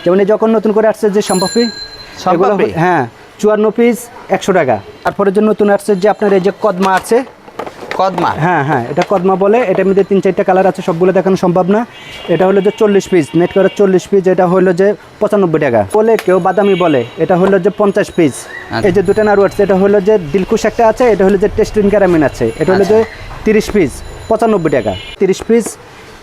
যেমন যখন নতুন করে আসছে যে সম্পাপড়ি, হ্যাঁ 54 পিস 100 টাকা। তারপরে যে নতুন আসছে যে আপনার এই যে কদমা আছে, কদমা, হ্যাঁ হ্যাঁ এটা কদমা বলে। এটার মধ্যে 3-4টা কালার আছে, সবগুলো দেখানো সম্ভব না। এটা হলো যে 40 পিস, নেট করে 40 পিস, এটা হলো যে 95 টাকা বলে, কেউ বাদামি বলে। এটা হলো যে 50 পিস। এই যে দুটো নাড়ু আছে, এটা হলো যে দিলকুশ একটা আছে, এটা হলো যে টেস্টিন ক্যারামিন আছে। এটা হলো যে 30 পিস 95 টাকা। 30 পিস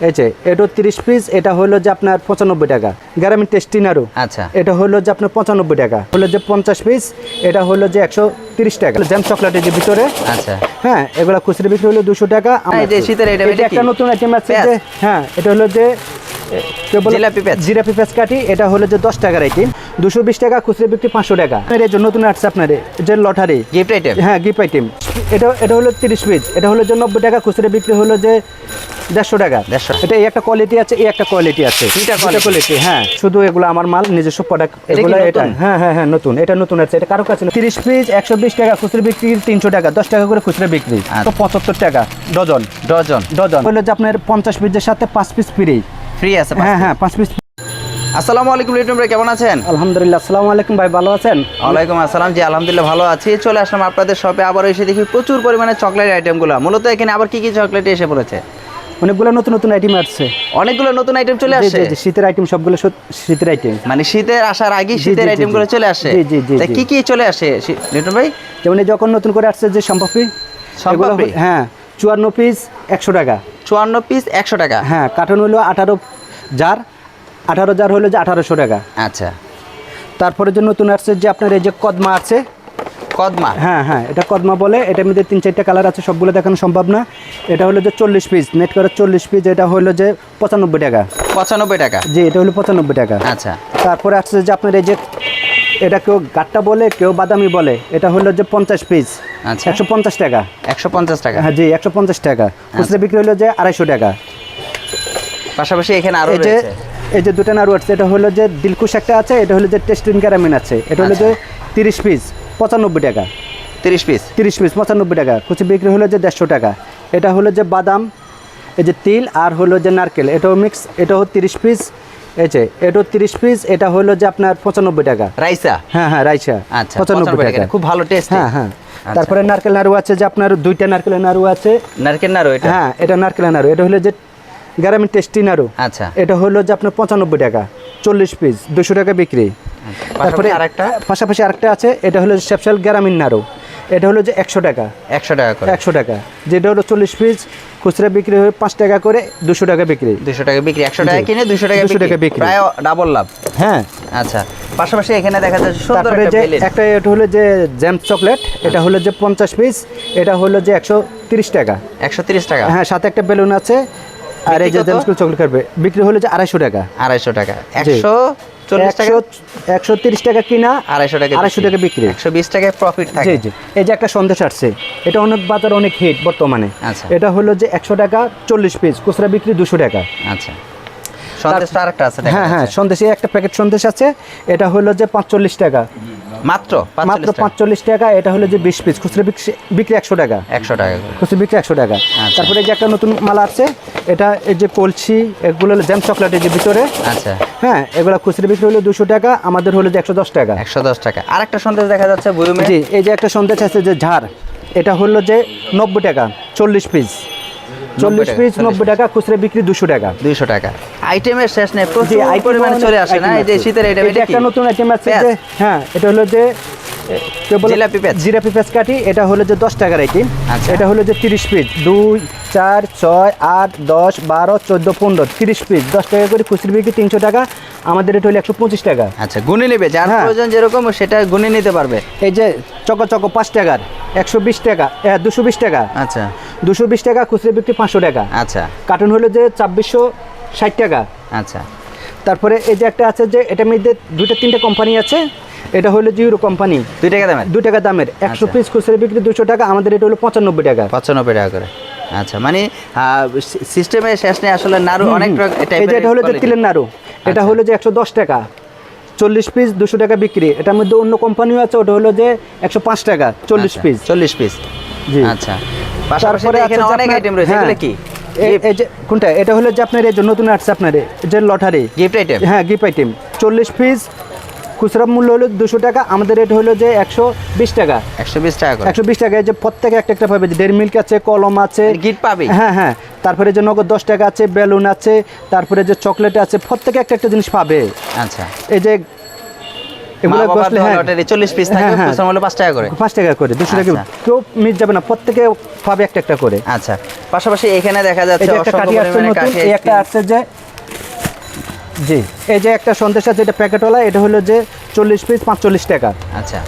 এই যে এটা 30 পিস, এটা হলো যে আপনার 95 টাকা। গ্রামীণ টেস্টি নাড়ু, আচ্ছা, এটা হলো যে আপনার 95 টাকা। হলো যে 50 পিস, এটা হলো যে 130 টাকা। জ্যাম চকলেটের যে ভিতরে, আচ্ছা হ্যাঁ এগুলা খুচরা বিক্রি হলো 200 টাকা। এই শীতের এটা একটা নতুন আইটেম আছে যে, হ্যাঁ এটা হলো যে জিলাপি পেঁয়াজ কাটি, এটা হলো যে 10 টাকার আইটেম। 220 টাকা খুচরা বিক্রি, 500 টাকা। এই যে নতুন আসছে আপনার যে লটারি গিফট আইটেম, হ্যাঁ গিফট আইটেম, এটা হলো 30 পিস, এটা হলো যে 90 টাকা। খুচরা বিক্রি হলো যে 150 টাকা। এটা এই একটা কোয়ালিটি আছে, এই একটা কোয়ালিটি আছে, দুইটা কোয়ালিটি। হ্যাঁ শুধু এগুলো আমার মাল, নিজস্ব প্রোডাক্ট এগুলো। এটা হ্যাঁ হ্যাঁ হ্যাঁ নতুন, এটা নতুন আছে। এটা কারো কাছে 30 পিস 120 টাকা খুচরা বিক্রি, 300 টাকা, 10 টাকা করে খুচরা বিক্রি। তো 75 টাকা ডজন। হলো যে আপনার 50 পিসের সাথে 5 পিস ফ্রি আছে। হ্যাঁ হ্যাঁ 5 পিস। আসসালামু আলাইকুম লিটন ভাই, কেমন আছেন? আলহামদুলিল্লাহ। আসসালামু আলাইকুম ভাই, ভালো আছেন? ওয়ালাইকুম আসসালাম। জি আলহামদুলিল্লাহ ভালো আছি। চলে আসলাম আপনাদের শপে, আবার এসে দেখি প্রচুর পরিমাণে চকলেট আইটেমগুলো। মূলত এখানে আবার কি কি চকলেট এসে পড়েছে? অনেকগুলো নতুন নতুন আইটেম আসছে, অনেকগুলো নতুন আইটেম চলে আসছে। শীতের আইটেম, সবগুলো শীতের আইটেম, মানে শীতের আসার আগে শীতের আইটেমগুলো চলে আসে। কি কি চলে আসে লিটন ভাই? যেমন যখন নতুন করে আসছে যে সম্পাপড়ি, হ্যাঁ 54 পিস 100 টাকা। 54 পিস 100 টাকা। হ্যাঁ কার্টন হলো 18 জার হলো যে 1800 টাকা। আচ্ছা, তারপরে যে নতুন আসছে যে আপনার এই যে কদমা আছে, কদমা, হ্যাঁ হ্যাঁ এটা কদমা বলে। এটার মধ্যে 3-4টা কালার আছে, সবগুলো দেখানো সম্ভব না। এটা হলো যে 40 পিস, নেট করে 40 পিস, এটা হলো যে 95 টাকা। 95 টাকা, জি এটা হলো 95 টাকা। আচ্ছা। তারপরে আসছে যে আপনার এই যে, এটা কেউ গাট্টা বলে, কেউ বাদামি বলে। এটা হলো যে 50 পিস, আচ্ছা 150 টাকা। 150 টাকা, হ্যাঁ জি 150 টাকা। খুচরা বিক্রি হলো যে 250 টাকা। পাশাপাশি এখানে আরো রয়েছে এই যে দুটো নাড়ু আছে, এটা হলো যে দিলকুশ একটা আছে, এটা হলো যে টেস্টিন ক্যারামিন আছে। এটা হলো যে 30 পিস 95 টাকা। 30 পিস 95 টাকা। খুচরা বিক্রি হলো যে 150 টাকা। এটা হলো যে বাদাম, এই যে তিল আর হলো যে নারকেল, এটাও মিক্স, এটাও 30 পিস। এই যে এটাও 30 পিস, এটা হলো যে আপনার 95 টাকা। রাইসা, হ্যাঁ হ্যাঁ রাইসা, আচ্ছা 95 টাকা। খুব ভালো টেস্ট। হ্যাঁ হ্যাঁ। তারপরে নারকেল নাড়ু আছে যে আপনার 2টা নারকেলের নাড়ু আছে। নারকেল নাড়ু, এটা হ্যাঁ এটা নারকেলের নাড়ু, এটা হলো যে গ্রামীণ টেস্টি নাড়ু। আচ্ছা, এটা হলো যে আপনার 95 টাকা, 40 পিস 200 টাকা বিক্রি। তারপরে পাশাপাশি আরেকটা আছে, এটা হলো শেপশাল গ্রামীণ নাড়ু, এটা হলো যে 100 টাকা। 100 টাকা করে, 100 টাকা। যেটা হলো 40 পিস, খুচরা বিক্রি হয় 5 টাকা করে, 200 টাকা বিক্রি। 200 টাকা বিক্রি, 100 টাকা কিনে 200 টাকা বিক্রি, প্রায় ডাবল লাভ। হ্যাঁ আচ্ছা, পাশাপাশি এখানে দেখা যাচ্ছে সুন্দর একটা এটা হলো যে জ্যাম চকলেট, এটা হলো যে 50 পিস, এটা হলো যে 130 টাকা। 130 টাকা, হ্যাঁ সাথে একটা বেলুন আছে। আর এই যে জ্যাম চকলেট খাবে, বিক্রি হলো যে 250 টাকা। 250 টাকা, 140 টাকা, 130 টাকা কিনা, 250 টাকা বিক্রি, 120 টাকায় প্রফিট থাকে। জি জি। এই যে একটা সন্দেশ আসছে, এটা অনেক বাজার অনেক হিট বর্তমানে। আচ্ছা, এটা হলো যে 100 টাকা, 40 পিস, খুচরা বিক্রি 200 টাকা। আচ্ছা, সন্দেশটা আরেকটা আছে। হ্যাঁ হ্যাঁ সন্দেশে একটা প্যাকেট সন্দেশ আছে, এটা হলো যে 45 টাকা, মাত্র 45 টাকা। এটা হলো যে 20 পিস, খুচরা বিক্রি 100 টাকা। 100 টাকা, খুচরা বিক্রি 100 টাকা। তারপরে যে একটা নতুন মাল আছে, এটা এই যে কলসি, এগুলো জ্যাম চকলেটের যে ভিতরে। আচ্ছা, হ্যাঁ এগুলো খুচরা বিক্রি হলো 200 টাকা, আমাদের হলো যে 110 টাকা। 110 টাকা। আরেকটা সন্দেশ দেখা যাচ্ছে বুরুমে। জি এই যে একটা সন্দেশ আছে যে ঝাড়, এটা হলো যে 90 টাকা, 40 পিস, 40 পিস 90 টাকা, খুচরা বিক্রি 200 টাকা। 200 টাকা। আইটেমের শেষ নেই, প্রচুর পরিমাণে চলে আসে না? এই যে শীতের আইটেম, এটা একটা নতুন আইটেম আছে যে, হ্যাঁ এটা হলো যে জিলাপি পেঁয়াজ কাটি, এটা হলো যে 10 টাকার আইটেম। এটা হলো যে 30 পিস, 2 4 6 8 10 12 14 15 30 পিস, 10 টাকা করে, খুচরা বিক্রি 300 টাকা, আমাদের এটা হলো 125 টাকা। আচ্ছা, গুনে নেবে, যার প্রয়োজন যেরকম সেটা গুনে নিতে পারবে। এই যে চকো 5 টাকার 120 টাকা, 220 টাকা। আচ্ছা, 220 টাকা, খুচরা বিক্রি 500 টাকা। আচ্ছা, কার্টুন হলো যে 2660 টাকা। আচ্ছা, তারপরে এই যে একটা আছে যে, এটার মধ্যে 2-3টা কোম্পানি আছে। এটা হলো যে ইউরো কোম্পানি, 2 টাকা দামের, 2 টাকা দামের, 100 পিস, খুচরা বিক্রি 200 টাকা, আমাদের এটা হলো 95 টাকা। 95 টাকা করে। আচ্ছা, মানে সিস্টেমে শেষ নেই আসলে। নাড়ু অনেক এই যে এটা হলো যে তিলের নাড়ু, এটা হলো যে 110 টাকা, 40 পিস 200 টাকা বিক্রি। এটার মধ্যে অন্য কোম্পানিও আছে, ওটা হলো যে 105 টাকা, 40 পিস। 40 পিস, জি। আচ্ছা, পাশাপাশি এখানে অনেক আইটেম রয়েছে, এগুলো কি? এই যে কোনটা, এটা হলো যে আপনার এই যে নতুন আসছে আপনার এই যে লটারি গিফট আইটেম। হ্যাঁ গিফট আইটেম 40 পিস, খুচরা মূল্য হলো 200 টাকা, আমাদের রেট হলো যে 120 টাকা। 120 টাকা করে 120 টাকা। এই যে প্রত্যেকে একটা একটা পাবে, যে ডেয়ারি মিল্ক আছে, কলম আছে, গিফট পাবে। হ্যাঁ হ্যাঁ, তারপরে যে নগদ 10 টাকা আছে, বেলুন আছে, তারপরে যে চকলেট আছে, প্রত্যেকে একটা একটা জিনিস পাবে। আচ্ছা, এই যে এগুলো বসলে হ্যাঁ লটারি 40 পিস থাকে, হ্যাঁ, হ্যাঁ। খুচরা মূল্য 5 টাকা করে। 5 টাকা করে, 200 টাকা আচ্ছা। কেউ মিস যাবে না, প্রত্যেকে পাবে একটা একটা করে। আচ্ছা, পাশাপাশি এখানে দেখা এই যাচ্ছে যে একটা কাঠি অসংখ্য আসছে পরিমাণে নতুন, কাঠি এই একটা আসছে যে জি, এই যে একটা সন্দেশ আছে, এটা প্যাকেটওয়ালা, এটা হলো যে 40 পিস 45 টাকা। আচ্ছা,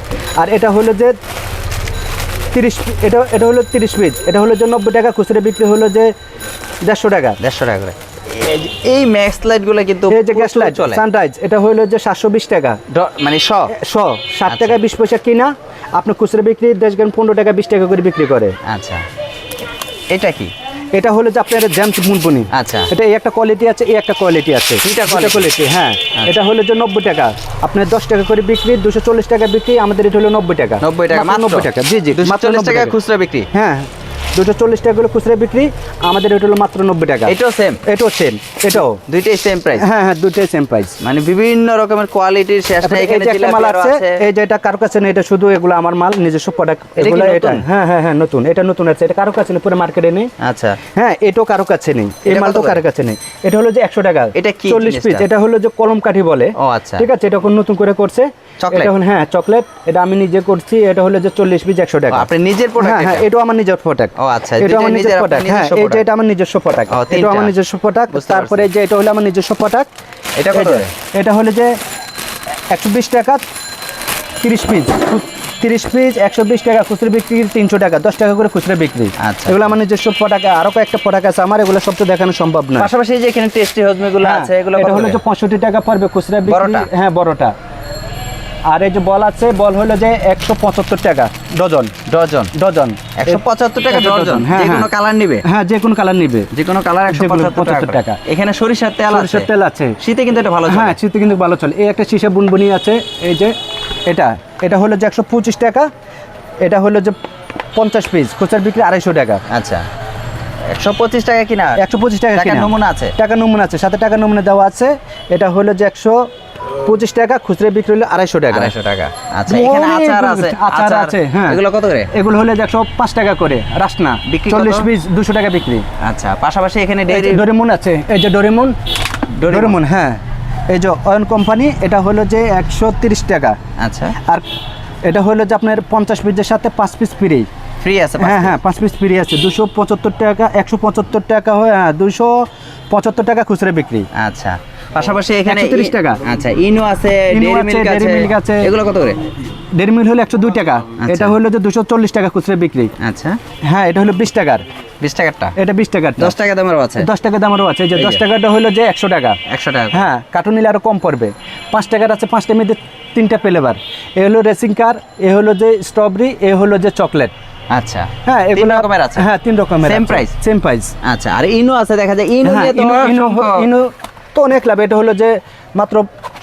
আর এটা হলো যে 30, এটা হলো 30 পিস, এটা হলো যে 90 টাকা, খুচরা বিক্রি হলো যে 150 টাকা। 150 টাকা করে। এই ম্যাক্স লাইট গুলো কিন্তু এই যে গ্যাস লাইট চলে, সানরাইজ, এটা হলো যে 720 টাকা, মানে 60 টাকা 20 পয়সা কিনা, আপনি খুচরা বিক্রি 15 টাকা 20 টাকা করে বিক্রি করে। আচ্ছা, এটা কি? এটা হলো যে আপনার জেমস মুনপুনি। আচ্ছা, এটা এই একটা কোয়ালিটি আছে, এই একটা কোয়ালিটি আছে, দুইটা কোয়ালিটি। হ্যাঁ, এটা হলো যে 90 টাকা, আপনার 10 টাকা করে বিক্রি, 240 টাকা বিক্রি, আমাদের এটা হলো 90 টাকা। 90 টাকা মাত্র 90 টাকা, জি জি, মাত্র 240 90 টাকা খুচরা বিক্রি। হ্যাঁ, 240 টাকা করে খুচরা বিক্রি, আমাদের এটা হলো মাত্র 90 টাকা। এটাও সেম? এটাও সেম, এটাও দুইটাই সেম প্রাইস? হ্যাঁ হ্যাঁ, দুটোই সেম প্রাইস। মানে বিভিন্ন রকমের কোয়ালিটির শেষ নাই। এই এখানে যে একটা মাল জিলাপি আছে, আছে, এই যে এটা কারো কাছে নেই, এটা শুধু এগুলো আমার মাল, নিজস্ব প্রোডাক্ট এগুলো। কি এটা নতুন? হ্যাঁ হ্যাঁ হ্যাঁ, নতুন, এটা নতুন আছে, এটা কারো কাছে নেই, পুরো মার্কেটে নেই। আচ্ছা, হ্যাঁ, এটাও কারো কাছে নেই, এই এটা মালটাও কত করে? কারো কাছে নেই। এটা হলো যে 100 টাকা। এটা কি 40 পিস, জিনিসটা? এটা হলো যে কলম কাঠি বলে। ও আচ্ছা, ঠিক আছে, এটা এখন নতুন করে করছে চকলেট? এটা হলো হ্যাঁ চকলেট, এটা আমি নিজে করছি, এটা হলো যে 40 পিস 100 টাকা। আপনি নিজের প্রোডাক্ট? হ্যাঁ হ্যাঁ, এটাও আমার নিজের প্রোডাক্ট। ও আচ্ছা, এটা আমার নিজের আপনার প্রোডাক্ট। হ্যাঁ, নিজস্ব এই যে product। এটা আমার নিজস্ব প্রোডাক্ট, ও, এটা তিনটা। আমার নিজস্ব প্রোডাক্ট। বুঝতে তারপরে পারছি। যে এটা হলো আমার নিজস্ব প্রোডাক্ট, এটা কত করে? এটা হলো যে 120 টাকা 30 পিস, 30 পিস 120 টাকা, খুচরা বিক্রি 300 টাকা, 10 টাকা করে খুচরা বিক্রি। আচ্ছা, এগুলো আমার নিজস্ব প্রোডাক্ট, আরো কয়েকটা প্রোডাক্ট আছে আমার, এগুলো সব তো দেখানো সম্ভব না। পাশাপাশি এই যে এখানে টেস্টি হজমিগুলো হ্যাঁ, আছে, এগুলো এটা কত হলো করে? যে 65 টাকা পড়বে খুচরা বিক্রি। বড়টা? হ্যাঁ, বড়টা। আর এই যে বল আছে, বল হলো যে 175 টাকা ডজন। ডজন? ডজন 175 টাকা ডজন। হ্যাঁ, যে কোনো হ্যাঁ। কালার নিবে? হ্যাঁ, যে কোনো কালার নিবে, যে কোনো কালার 175 75 টাকা। টাকা। এখানে সরিষার তেল আছে? সরিষার তেল আছে। শীতে কিন্তু এটা ভালো চলে। হ্যাঁ, শীতে কিন্তু ভালো চলে। এই একটা সীসা বুনবুনি আছে, এই যে এটা হলো যে 125 টাকা, এটা হলো যে 50 পিস, খুচরা বিক্রি 250 টাকা। আচ্ছা, 125 টাকা কিনা? 125 টাকা টাকার কিনা। নমুনা আছে? টাকা নমুনা আছে, সাথে টাকা নমুনা দেওয়া আছে। এটা হলো যে 125 টাকা, খুচরা বিক্রি হলো 250 টাকা। 250 টাকা। আচ্ছা, এখানে আচার আছে? আচার আছে, হ্যাঁ। এগুলো কত করে? এগুলো হলো যে 105 টাকা করে রাসনা, বিক্রি 40 কত? পিস 200 টাকা বিক্রি। আচ্ছা, পাশাপাশি এখানে ডেইরি ডোরেমন আছে, এই যে ডোরেমন, হ্যাঁ, এই যে অয়ন কোম্পানি, এটা হলো যে 130 টাকা। আচ্ছা, আর এটা হলো যে আপনার 50 পিসের সাথে 5 পিস ফ্রি। ফ্রি আছে? হ্যাঁ হ্যাঁ, 5 পিস ফ্রি আছে, 275 টাকা, 175 টাকা হয়, হ্যাঁ 275 টাকা খুচরা বিক্রি। আচ্ছা, পাশাপাশি এখানে 130 টাকা। আচ্ছা, ইনো আছে, ইনো ডেইরি আছে, মিল্ক ডেইরি মিল্ক আছে। এগুলো কত করে? ডেয়ারি মিল্ক হলো 102 টাকা, আচ্ছা। এটা হলো যে 240 টাকা খুচরা বিক্রি। আচ্ছা, হ্যাঁ, এটা হলো 20 টাকার, 20 টাকারটা? এটা 20 টাকার, 10 টাকা দামেরও আছে? 10 টাকা দামেরও আছে। এই যে এই 10 যে। টাকাটা হলো যে 100 টাকা। 100 টাকা? হ্যাঁ, কার্টুন নিলে আরো কম পড়বে। 5 টাকার আছে, 5টার মধ্যে 3টা ফ্লেভার। এ হলো রেসিং কার, এ হলো যে স্ট্রবেরি, এ হলো যে চকলেট। আচ্ছা, হ্যাঁ, তিন এগুলো রকমের আছে? হ্যাঁ, 3 রকমের। Same price? Same price. আচ্ছা, আর ইনো আছে, দেখা যায় ইনো হ্যাঁ, দিয়ে তো ইনো তো অনেক লাভ। এটা হলো যে মাত্র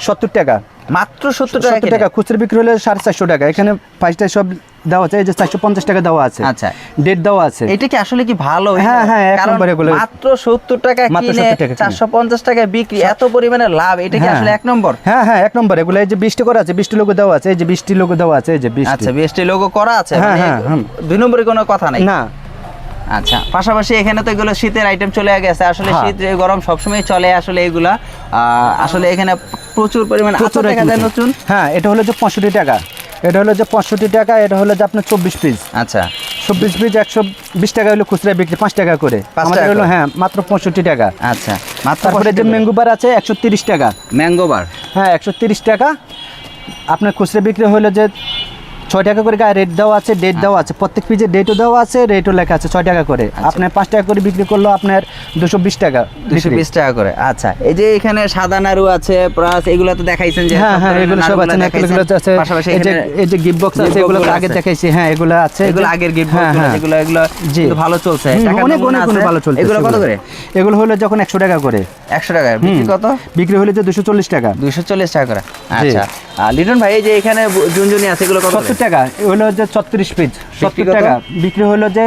70 টাকা। মাত্র 70 টাকা? 70 টাকা খুচরা বিক্রি হলে 450 টাকা। এখানে প্রাইসটা সব দেওয়া আছে, এই যে 450 টাকা দেওয়া আছে। আচ্ছা, ডেট দেওয়া আছে। এটা কি আসলে কি ভালো? হ্যাঁ, হ্যাঁ, এক কারণ নম্বর এগুলো। মাত্র 70 টাকা মাত্র কিনে 70 টাকা কিনে। 450 টাকা বিক্রি, এত পরিমাণে লাভ, এটা কি হ্যাঁ। আসলে এক নম্বর? হ্যাঁ হ্যাঁ, এক নম্বর। এগুলো এই যে 20 করা আছে, 20 লোগো দেওয়া আছে, এই যে 20 লোগো দেওয়া আছে, এই যে 20। আচ্ছা, বিএসটি লোগো করা আছে? হ্যাঁ, মানে হ্যাঁ, হুম। দুই নম্বরে কোনো কথা নাই? না। আচ্ছা, পাশাপাশি এখানে তো এগুলো শীতের আইটেম চলে গেছে। আসলে হ্যাঁ। শীত গরম সবসময় চলে আসলে এগুলা। আসলে এখানে প্রচুর পরিমাণে আচার দেখা যায় নতুন। হ্যাঁ, এটা হলো যে 65 টাকা, এটা হলো যে 65 টাকা, এটা হলো যে আপনার 24 পিস। আচ্ছা, 24 পিস 120 টাকা হলো খুচরা বিক্রি, 5 টাকা করে। 5 আমাদের টাকা হলো করে? হ্যাঁ মাত্র 65 টাকা। আচ্ছা, মাত্র তারপরে যে 65 ম্যাঙ্গো বার আছে 130 টাকা। ম্যাঙ্গো বার? হ্যাঁ, 130 টাকা। আপনার খুচরা বিক্রি হলো যে 6 টাকা করে গায়ে রেট দেওয়া আছে, ডেট দেওয়া আছে, প্রত্যেক পিসে ডেটও দেওয়া আছে, রেটও লেখা আছে 6 টাকা করে। আপনার 5 টাকা করে বিক্রি করলো আপনার 220 টাকা। 220 টাকা করে। আচ্ছা, এই যে এখানে সাদা নাড়ু আছে, প্লাস এগুলো তো দেখাইছেন যে হ্যাঁ সব হ্যাঁ, ধরনের এগুলো সব আছে, নাড়ুগুলো এগুলো আছে। পাশাপাশি এই যে এখানে এই যে গিফট বক্স আছে, এগুলো তো আগে দেখাইছি। হ্যাঁ, এগুলো আছে, এগুলো আগের গিফট হ্যাঁ, হ্যাঁ। যেগুলো এগুলো জি। কিন্তু ভালো চলছে। হুম, টাকার অনেক নমুনা অনেক আছে। ভালো চলছে। এগুলো কত করে? এগুলো হলো যখন 100 টাকা করে। 100 টাকা বিক্রি কত? বিক্রি হলো যে 240 টাকা। 240 টাকা করে। আচ্ছা, লিটন ভাই, এই যে এখানে জুনজুনি আছে, এগুলো কত করে? 70 টাকা। এ হলো যে 36 পিস, বিক্রি 70 কত? টাকা। বিক্রি হলো যে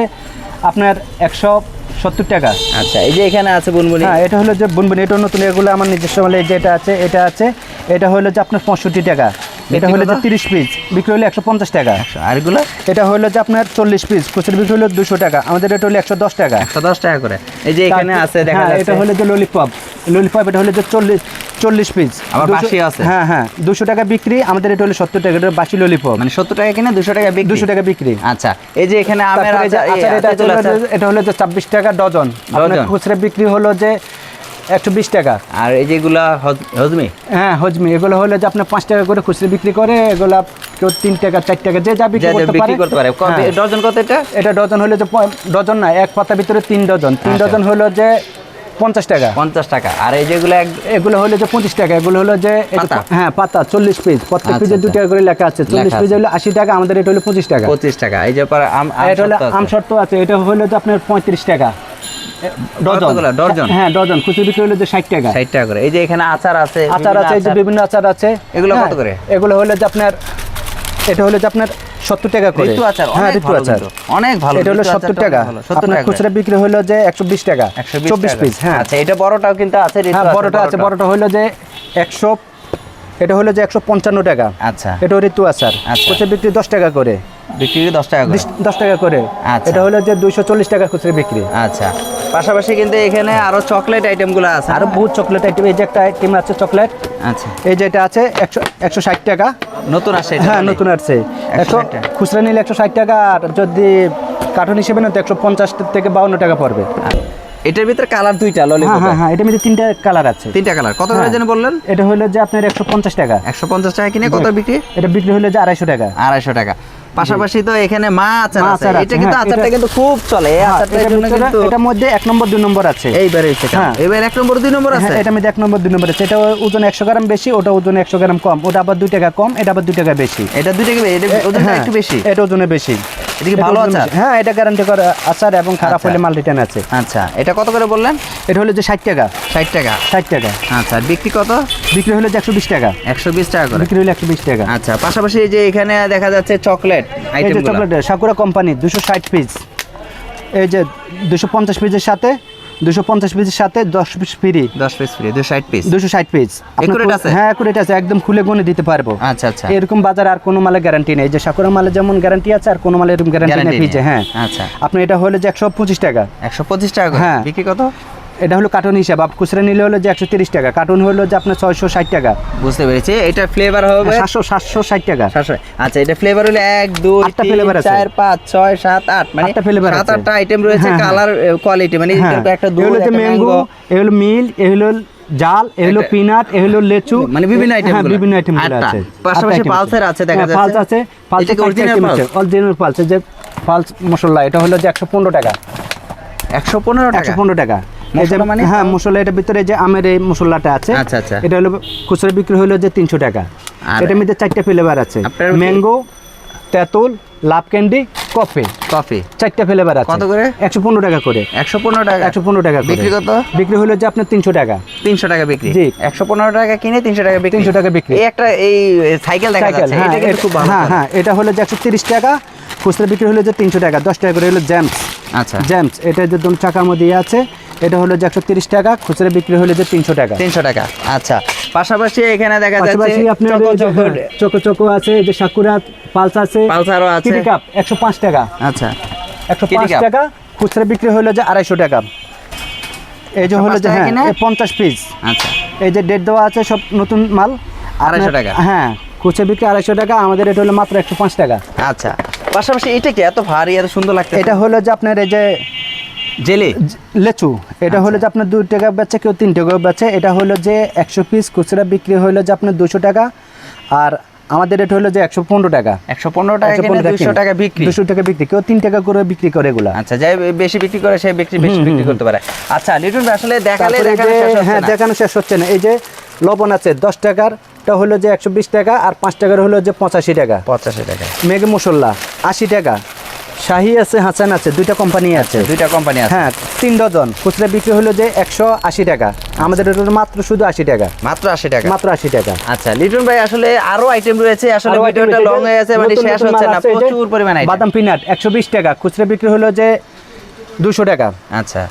আপনার 160 70 টাকা। আচ্ছা, এই যে এখানে আছে বুনবুনি। হ্যাঁ, এটা হলো যে বুনবুনি, এটা নতুন, এগুলো আমার নিজস্ব মাল। এই যে এটা আছে, এটা আছে, এটা হলো যে আপনার 65 টাকা। এটা হলো যে 30 পিস, বিক্রি হলো 150 টাকা। আর এগুলো এটা হলো যে আপনার 40 পিস, খুচরা বিক্রি হলো 200 টাকা। আমাদের এটা হলো 110 টাকা। 110 টাকা করে। এই যে এখানে আছে দেখা হ্যাঁ, যাচ্ছে। এটা হলো যে ললিপপ, এটা হলো যে 40 পিস। আবার বাসি আছে। হ্যাঁ হ্যাঁ, 200 টাকা বিক্রি, আমাদের এটা হলো 70 টাকা। এটা বাসি ললিপপ, মানে 70 টাকা কিনে 200 টাকা বিক্রি। 200 টাকা বিক্রি। আচ্ছা, এই যে এখানে আমের তারপরে এই যে আচার, আচার, এটা হলো যে 26 টাকা ডজন। আপনার খুচরা বিক্রি হলো যে 120 টাকা। আর এই যেগুলা হজমি। হ্যাঁ, হজমি, এগুলো হলো যে আপনার 5 টাকা করে খুচরা বিক্রি করে। এগুলা কেউ 3 টাকা 4 টাকা যে যা বিক্রি করতে পারে। ডজন কত এটা? এটা ডজন হলো যে ডজন না, এক পাতা ভিতরে 3 ডজন। 3 ডজন হলো যে 50 টাকা। 50 টাকা। আর এই যেগুলো এগুলো হলো যে 25 টাকা। এগুলো হলো যে হ্যাঁ পাতা 40 পিস, প্রত্যেক পিসে 2 টাকা করে লেখা আছে। 40 পিস হলো 80 টাকা, আমাদের এটা হলো 25 টাকা। 25 টাকা। এই যে পর এটা হলো আম শর্ত আছে, এটা হলো যে আপনার 35 টাকা ডজন। হ্যাঁ, ডজন। খুচরা বিক্রি হলো যে 60 টাকা। 60 টাকা করে। এই যে এখানে আচার আছে, আচার আছে, এই যে বিভিন্ন আচার আছে। এগুলো কত করে? এগুলো হলো যে আপনার, এটা হলো যে আপনার 70 টাকা করে। ঋতু আচার। হ্যাঁ, ঋতু আচার অনেক ভালো। এটা হলো 70 টাকা। 70 টাকা। খুচরা বিক্রি হলো যে 120 টাকা, 24 পিস। হ্যাঁ, আচ্ছা, এটা বড়টাও কিন্তু আছে। হ্যাঁ, বড়টা আছে। বড়টা হলো যে 100, এটা হলো যে 155 টাকা। আচ্ছা, এটা ঋতু আচার। খুচরা বিক্রি 10 টাকা করে। বিক্রি 10 টাকা করে। 10 টাকা করে। আচ্ছা। এটা হলো যে 240 টাকা খুচরা বিক্রি। আচ্ছা, পাশাপাশি কিন্তু এখানে আরো চকলেট আইটেমগুলো আছে। আরো বহুত চকলেট আইটেম। এই যে একটা আইটেম আছে চকলেট। আচ্ছা, এই যে এটা আছে 160 টাকা। নতুন আসছে এটা? হ্যাঁ, নতুন আসছে। 160 টাকা। খুচরা নিলে 160 টাকা, আর যদি কার্টন হিসেবে না তো 150 থেকে 52 টাকা পড়বে। এটার ভিতরে কালার দুইটা হ্যাঁ ললিপপ। হ্যাঁ হ্যাঁ, এটার মধ্যে 3টা কালার আছে। 3টা কালার। কত করে যেন বললেন? এটা হলো যে আপনার 150 টাকা। 150 টাকা কিনে কত বিক্রি? এটা বিক্রি হলো যে 250 টাকা। 250 টাকা। পাশাপাশি তো এখানে আচার আছে। আচার আছে। এটা কিন্তু হ্যাঁ, আচারটা কিন্তু খুব চলে। এই আচারটার জন্য কিন্তু এটার মধ্যে 1 নম্বর 2 নম্বর আছে। এইবারে হচ্ছে হ্যাঁ। এবার 1 নম্বর 2 নম্বর আছে। হ্যাঁ, এটার মধ্যে 1 নম্বর 2 নম্বর আছে। এটা ওজন 100 গ্রাম বেশি, ওটা ওজন 100 গ্রাম কম। ওটা আবার 2 টাকা কম, এটা আবার 2 টাকা বেশি। এটা 2 টাকা, এটা ওজনটা একটু বেশি। এটা ওজনে বেশি। এটা কি ভালো আচার? হ্যাঁ, এটা গ্যারান্টি করা আচার এবং খারাপ হলে মাল রিটার্ন আছে। আচ্ছা, এটা কত করে বললেন? এটা হলো যে 60 টাকা। 60 টাকা। 60 টাকা। আচ্ছা, বিক্রি কত? বিক্রি হলো যে 120 টাকা। 120 টাকা করে। বিক্রি হলো 120 টাকা। আচ্ছা, পাশাপাশি এই যে এখানে দেখা যাচ্ছে চকলেট এই যে আইটেমগুলো। Chocolate sakura company 260 piece. এই যে 250 পিসের সাথে 250 পিসের সাথে 10 piece free. 10 piece free. 260 piece. 260 piece. Accurate আছে? হ্যাঁ, অ্যাকুরেট আছে, একদম খুলে গুনে দিতে পারবো। আচ্ছা আচ্ছা। এরকম বাজারে আর কোনো মালে গ্যারান্টি নেই। যে সাকুরা মালে যেমন গ্যারান্টি আছে, আর কোনো মালে এরকম গ্যারান্টি নেই ফ্রিজে। হ্যাঁ, আচ্ছা। আপনি এটা হলো যে 125 টাকা। 125 টাকা করে। হ্যাঁ। বিক্রি কত? এটা হলো কার্টন হিসাব। আপ খুচরা নিলে হলো যে 130 টাকা। কার্টন হলো যে আপনার 660 টাকা। বুঝতে পেরেছি। এটা ফ্লেভার হবে 760 টাকা। 700। আচ্ছা, এটা ফ্লেভার হলো 1 2 আটটা 3 flavor আছে। 4 5 6 7 8 মানে 8টা flavor আছে। 7-8টা আইটেম রয়েছে। হ্যাঁ, হ্যাঁ। কালার কোয়ালিটি মানে হ্যাঁ, একটা এ দুধ, হলো যে একটা ম্যাঙ্গো, ম্যাঙ্গো, এ হলো মিল, এ হলো জাল, এ হলো পিনাট, এ হলো লেচু, মানে বিভিন্ন আইটেম। হ্যাঁ, বিভিন্ন আইটেমগুলো আছে। পাশাপাশি পালসার আছে দেখা যাচ্ছে। পালস আছে। পালস এটা কি অরিজিনাল পালস? Original pulse. যে পালস মশলা, এটা হলো যে 115 টাকা। 115 টাকা। 115 টাকা। এই যে মশলা মানে? হ্যাঁ, মশলা। এটার ভিতরে যে আমের এই মশলাটা আছে। আচ্ছা, আচ্ছা। এটা হলো খুচরা বিক্রি হলো যে 300 টাকা। আর এটার মধ্যে 4টা ফ্লেভার আছে। আপনার ম্যাঙ্গো, তেঁতুল, লাভ ক্যান্ডি, কফি। কফি 4টা ফ্লেভার আছে। কত করে? 115 টাকা করে। 115 টাকা। 115 টাকা করে। বিক্রি কত? বিক্রি হলো যে আপনার 300 টাকা। 300 টাকা বিক্রি। জি। 115 টাকা কিনে 300 টাকা বিক্রি। 300 টাকা বিক্রি। এই একটা এই সাইকেল দেখা যাচ্ছে। হ্যাঁ, এটা কিন্তু খুব ভালো। হ্যাঁ হ্যাঁ, এটা হলো যে 130 টাকা। খুচরা বিক্রি হলো যে 300 টাকা। 10 টাকা করে হলো জ্যামস। আচ্ছা, জ্যামস, এটা যে দম চাকার মধ্যে আছে। এটা হলো যে 130 টাকা। খুচরা বিক্রি হলো যে 300 টাকা। 300 টাকা। আচ্ছা, পাশাপাশি এখানে দেখা যাচ্ছে পাশাপাশি আপনার এই যে চকো চকো আছে, এই যে সাকুরা পালস আছে, পালসারও আছে। কিটি কাপ 105 টাকা। আচ্ছা, 105 Kitty cup। টাকা। খুচরা বিক্রি হলো যে 250 টাকা। এই যে হলো 105 যে টাকা হ্যাঁ, কিনে? 50 পিস। আচ্ছা, এই যে ডেট দেওয়া আছে, সব নতুন মাল। 250 টাকা। হ্যাঁ, খুচরা বিক্রি 250 টাকা। আমাদের এটা হলো মাত্র 105 টাকা। আচ্ছা, পাশাপাশি এটা কি এত ভারী, এত সুন্দর লাগছে? এটা হলো যে আপনার এই যে জেলি লেচু। এটা হলো যে আপনার 2 টাকা বেচে, কেউ 3 টাকা বেচে। এটা হলো যে 100 পিস। খুচরা বিক্রি হলো যে আপনার 200 টাকা। আর আমাদের এটা হলো যে 115 টাকা। 115 টাকা কিনে 200 টাকা বিক্রি। 200 টাকা বিক্রি। কেউ 3 টাকা করে বিক্রি করে এগুলা। আচ্ছা, যাই বেশি বিক্রি করে সে বেশি বিক্রি করতে পারে। আচ্ছা, লিটন ভাই আসলে দেখালে তারপরে দেখানো শেষ হচ্ছে হ্যাঁ, না। দেখানো শেষ হচ্ছে না। এই যে লবণ আছে 10 টাকার, টা হলো যে 120 টাকা। আর 5 টাকার হলো যে 85 টাকা। 85 টাকা। মেঘে মশলা 80 টাকা। শাহি আছে, হাসান আছে, 2টা কোম্পানি আছে। 2টা কোম্পানি আছে। হ্যাঁ, 3 ডজন। খুচরা বিক্রি হলো যে 180 টাকা। আমাদের এটা হলো মাত্র শুধু 80 টাকা। মাত্র 80 টাকা। মাত্র 80 টাকা। আচ্ছা, লিটন ভাই আসলে আরো আইটেম রয়েছে। আসলে আরো ভিডিওটা item লং রয়েছে। হয়ে গেছে, মানে নতুন শেষ নতুন হচ্ছে মাল না, আছে। এই যে প্রচুর পরিমাণে আইটেম। বাদাম পিনাট 120 টাকা। খুচরা বিক্রি হলো যে 200 টাকা। আচ্ছা,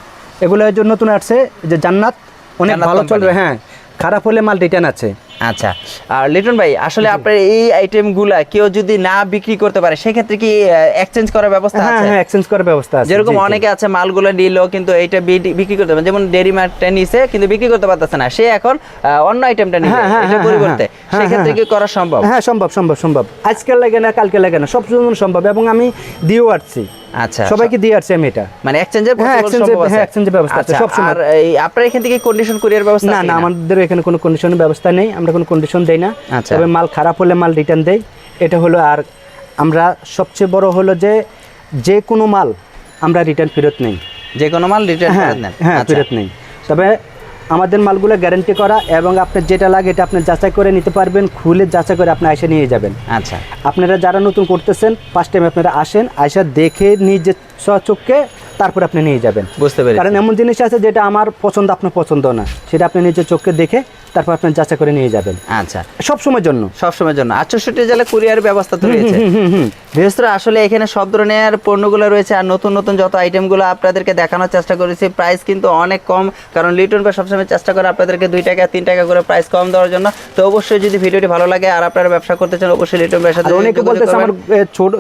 এগুলো যে নতুন আসছে যে জান্নাত, অনেক জান্নাত ভালো company। চলবে, হ্যাঁ, খারাপ হলে মাল রিটার্ন আছে। আচ্ছা। আর লিটন ভাই আসলে আপনার এই আইটেমগুলা কেউ যদি না বিক্রি করতে পারে সেক্ষেত্রে কি এক্সচেঞ্জ করার ব্যবস্থা হ্যাঁ আছে? হ্যাঁ, এক্সচেঞ্জ করার ব্যবস্থা আছে। যেরকম জি, জি। অনেকে আছে মালগুলো নিলো কিন্তু এইটা বিক্রি করতে পারে, যেমন ডেরি মার্টটা নিছে কিন্তু বিক্রি করতে পারতেছে না, সে এখন অন্য আইটেমটা নিবে হ্যাঁ, হ্যাঁ, এটা হ্যাঁ, পরিবর্তে, হ্যাঁ, সেক্ষেত্রে কি হ্যাঁ, করা সম্ভব? হ্যাঁ, সম্ভব সম্ভব সম্ভব। আজকে লাগে না, কালকে লাগে না, সব সময় সম্ভব, এবং আমি দিয়েও আসছি, আচ্ছা, সবাইকে দিয়ে আসছি আমি এটা। মানে এক্সচেঞ্জের হ্যাঁ, সম্ভব আছে? হ্যাঁ, এক্সচেঞ্জের ব্যবস্থা আছে আচ্ছা, সব সময়। আর এই আপনার এখান থেকে কন্ডিশন কুরিয়ার ব্যবস্থা না আছে না, কিনা? আমাদের এখানে কোনো কন্ডিশনের ব্যবস্থা নেই, আমরা কোনো কন্ডিশন দেই না। আচ্ছা। তবে মাল খারাপ হলে মাল রিটার্ন দেই, এটা হলো। আর আমরা সবচেয়ে বড় হলো যে কোনো মাল আমরা রিটার্ন ফেরত নেই, যে কোনো মাল রিটার্ন হ্যাঁ করে নেন? হ্যাঁ, আচ্ছা। ফেরত নেই। তবে আমাদের মালগুলো গ্যারান্টি করা, এবং আপনার যেটা লাগে এটা আপনি যাচাই করে নিতে পারবেন, খুলে যাচাই করে আপনি এসে নিয়ে যাবেন। আচ্ছা, আপনারা যারা নতুন করতেছেন, ফার্স্ট টাইম আপনারা আসেন, আইসা দেখে নিজে চোখে তারপর আপনি নিয়ে যাবেন। বুঝতে পেরেছি। কারণ এমন জিনিস আছে যেটা আমার পছন্দ, আপনার পছন্দ না, সেটা আপনি নিজের চোখে দেখে তারপর আপনি যাচাই করে নিয়ে যাবেন, আচ্ছা, সব সময়ের জন্য। সবসময়ের জন্য 68 জেলা কুরিয়ার ব্যবস্থা তো রয়েছে। বৃহস্পতিবার আসলে এখানে সব ধরনের পণ্যগুলো রয়েছে, আর নতুন নতুন যত আইটেমগুলো আপনাদেরকে দেখানোর চেষ্টা করেছি, প্রাইস কিন্তু অনেক কম, কারণ লিটন ভাই সবসময় চেষ্টা করে আপনাদেরকে 2 টাকা 3 টাকা করে প্রাইস কম দেওয়ার জন্য। তো অবশ্যই যদি ভিডিওটি ভালো লাগে আর আপনারা ব্যবসা করতে চান, অবশ্যই লিটন ভাইয়ের সাথে আর অনেকে যোগাযোগ বলতেছে আমার করবেন। ছোট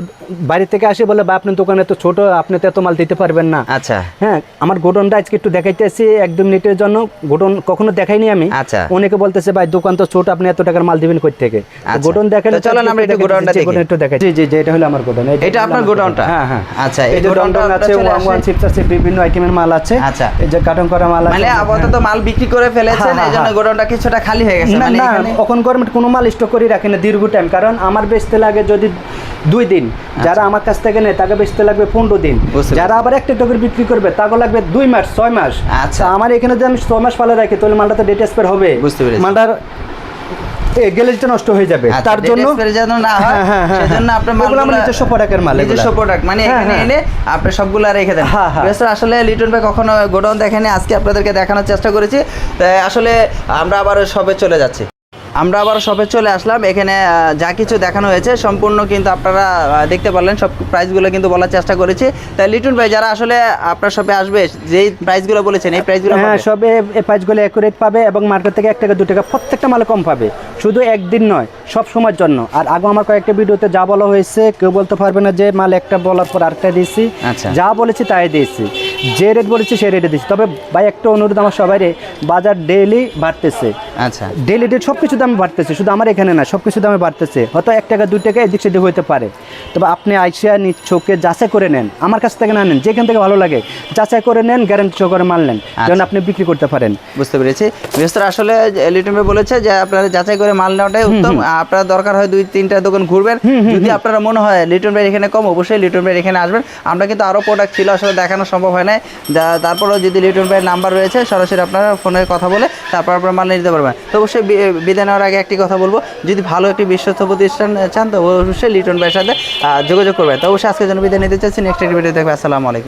বাড়ি থেকে আসে বলে, বা আপনার দোকানে তো ছোট, আপনি তো এত মাল দিতে পারবেন না। আচ্ছা, হ্যাঁ, আমার গোডনটা আজকে একটু দেখাইতেছি 1-2 মিনিটের জন্য, গোডন কখনো দেখাইনি আমি। আচ্ছা। অনেকে বলতেছে ভাই দোকান তো ছোট, আপনি এত টাকার মাল দিবেন কই থেকে? আচ্ছা। গোডন দেখেন, তো চলেন আমরা একটু গোডাউনটা দেখি। একটু দেখাই। জি জি জি, এটা হলো আমার গোডন। এটা আপনার গোডাউনটা? হ্যাঁ হ্যাঁ। আচ্ছা, এই যে গোডাউনটা গোডাউন আছে, চলে ওয়ান আসে। চিপস আছে, বিভিন্ন আইটেমের মাল আছে। আচ্ছা। এই যে কার্টন করা মাল আছে। মানে আপাতত মাল বিক্রি করে ফেলেছেন, হ্যাঁ, এইজন্য হ্যাঁ। গোডাউনটা কিছুটা খালি হয়ে গেছে। না মানে না, এখানে এখন গভর্নমেন্ট কোনো মাল স্টক করে রাখে না দীর্ঘ টাইম, কারণ আমার বেচতে লাগে যদি 2 দিন, যারা আমার কাছ থেকে নেয় তাকে বেচতে লাগবে 15 দিন, বুঝতে যারা আবার একটা করে বিক্রি করবে তাকে লাগবে 2 মাস 6 মাস। আচ্ছা। তা আমার এখানে যদি আমি 6 মাস পালে রাখি, তাহলে মালটা তো ডেট এক্সপায়ার হবে, বুঝতে পেরেছি। মালটার গ্যালেরিটা নষ্ট হয়ে যাবে। আচ্ছা, তার জন্য date expiry যেন না হয়, হ্যাঁ, হ্যাঁ, হ্যাঁ, সেজন্য আপনার এগুলো আমার মালগুলা- নিজস্ব প্রোডাক্টের মাল, এগুলো। নিজস্ব প্রোডাক্ট, মানে হ্যাঁ, এখানে হ্যাঁ। এনে আপনি সবগুলা রেখে দেন। হ্যাঁ, হ্যাঁ। বেশ, আসলে লিটন ভাই কখনো গোডাউন দেখেনি, আজকে আপনাদেরকে দেখানোর চেষ্টা করেছি। তাই আসলে আমরা আবার শপে চলে যাচ্ছি। আমরা আবার শপে চলে আসলাম। এখানে যা কিছু দেখানো হয়েছে সম্পূর্ণ কিন্তু আপনারা দেখতে পারলেন, সব প্রাইসগুলো কিন্তু বলার চেষ্টা করেছি। তাই লিটন ভাই যারা আসলে আপনার শপে আসবে, যেই প্রাইসগুলো বলেছেন এই প্রাইসগুলো হ্যাঁ, সবে এই প্রাইসগুলো অ্যাকুরেট পাবে, এবং মার্কেট থেকে 1 টাকা 2 টাকা প্রত্যেকটা মালে কম পাবে, শুধু একদিন নয়, সব সময়ের জন্য। আর আগে আমার কয়েকটা ভিডিওতে যা বলা হয়েছে কেউ বলতে পারবে না যে মাল একটা বলার পর আরেকটা দিয়েছি। আচ্ছা। যা বলেছি তাই দিয়েছি, যে রেট বলেছি সেই রেটে দিয়েছি। তবে ভাই একটা অনুরোধ আমার সবাই, বাজার ডেইলি বাড়তেছে, আচ্ছা, ডেইলি সব কিছু দাম বাড়তেছে, শুধু আমার এখানে না, সব কিছু দামে বাড়তেছে। হয়তো 1 টাকা 2 টাকা এদিক সেদিক হতে পারে, তবে আপনি আইসিয়া নিজ চোখে যাচাই করে নেন, আমার কাছ থেকে না নেন, যেখান থেকে ভালো লাগে যাচাই করে নেন, গ্যারান্টি সহকারে মাল নেন, যেন আপনি বিক্রি করতে পারেন। বুঝতে পেরেছি। বৃহস্পতিবার আসলে লিটন ভাই বলেছে যে আপনারা যাচাই করে মাল নেওয়াটাই উত্তম। আপনার দরকার হয় 2-3টা দোকান ঘুরবেন, যদি আপনারা মনে হয় লিটন ভাই এখানে কম, অবশ্যই লিটন ভাই এখানে আসবেন। আমরা কিন্তু আরও প্রোডাক্ট ছিল, আসলে দেখানো সম্ভব হয় নাই। তারপরেও যদি লিটন ভাইয়ের নাম্বার রয়েছে, সরাসরি আপনারা ফোনে কথা বলে তারপর আপনারা মাল নিয়ে নিতে পারবেন। তো অবশ্যই বিদায় নেওয়ার আগে একটি কথা বলবো, যদি ভালো একটি বিশ্বস্ত প্রতিষ্ঠান চান তো অবশ্যই লিটন ভাইয়ের সাথে যোগাযোগ করবেন। তো অবশ্যই আজকের জন্য বিদায় নিতে চাচ্ছি, নেক্সট ভিডিও দেখবে। আসসালামু আলাইকুম।